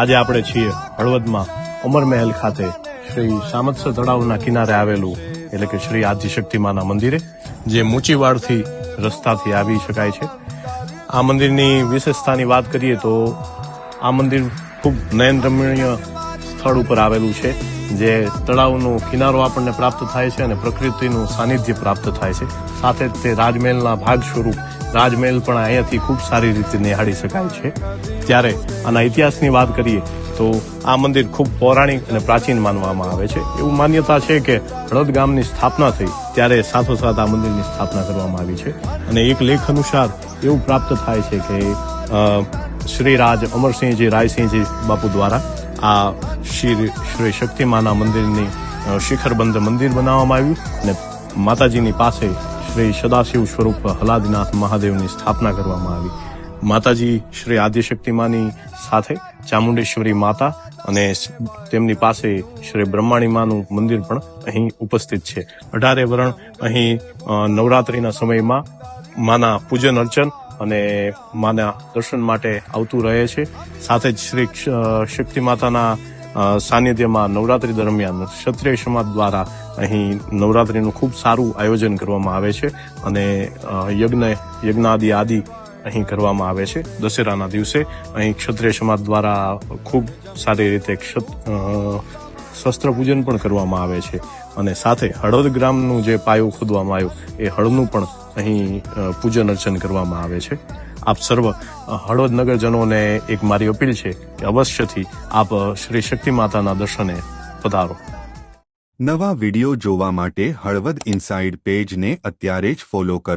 આજે આપણે છીએ હળવદમાં અમરમહેલ ખાતે શ્રી સામતસર તળાવના કિનારે આવેલું એટલે કે શ્રી આદ્યશક્તિમાના મંદિરે, જે મૂચીવાડથી રસ્તાથી આવી શકાય છે. આ મંદિરની વિશેષતાની વાત કરીએ તો આ મંદિર ખૂબ નયનરમણીય સ્થળ ઉપર આવેલું છે, જે તળાવનો કિનારો આપણને પ્રાપ્ત થાય છે અને પ્રકૃતિનું સાનિધ્ય પ્રાપ્ત થાય છે. સાથે જ તે રાજમહેલના ભાગ સ્વરૂપ રાજમહેલ પણ અહીંયાથી ખૂબ સારી રીતે નિહાળી શકાય છે. ત્યારે આના ઇતિહાસની વાત કરીએ તો આ મંદિર ખૂબ પૌરાણિક અને પ્રાચીન માનવામાં આવે છે. એવું માન્યતા છે કે હળવદ ગામની સ્થાપના થઈ ત્યારે સાથોસાથ આ મંદિરની સ્થાપના કરવામાં આવી છે. અને એક લેખ અનુસાર એવું પ્રાપ્ત થાય છે કે શ્રી રાજ અમરસિંહજી રાયસિંહજી બાપુ દ્વારા આ શ્રી શક્તિમાના મંદિરની શિખરબંધ મંદિર બનાવવામાં આવ્યું અને માતાજીની પાસે શ્રી સદાશિવ સ્વરૂપ હલાદનાથ મહાદેવની સ્થાપના કરવામાં આવી. માતાજી શ્રી આદ્યશક્તિમાની સાથે ચામુંડેશ્વરી માતા અને તેમની પાસે શ્રી બ્રહ્માણી માનું મંદિર પણ અહીં ઉપસ્થિત છે. 18 વરણ અહીં નવરાત્રિના સમયમાં માના પૂજન અર્ચન અને માના દર્શન માટે આવતું રહે છે. સાથે જ શ્રી શક્તિ માતાના સાનિધ્યમાં નવરાત્રી દરમિયાન ક્ષત્રિય સમાજ દ્વારા અહીં નવરાત્રીનું ખૂબ સારું આયોજન કરવામાં આવે છે અને યજ્ઞાદિ અહીં કરવામાં આવે છે. દશેરાના દિવસે અહીં ક્ષત્રિય સમાજ દ્વારા ખૂબ સારી રીતે શસ્ત્ર પૂજન પણ કરવામાં આવે છે. અને સાથે હળવદ ગ્રામનું જે પાયો ખોદવામાં આવ્યો એ હળનું પણ અહીં પૂજન અર્ચન કરવામાં આવે છે. આપ સર્વ હળવદ નગરજનોને એક મારી અપીલ છે કે અવશ્યથી આપ શ્રી શક્તિ માતાના દર્શને પધારો. નવા વિડિયો જોવા માટે હળવદ ઇનસાઇડ પેજને અત્યારે જ ફોલો કરો.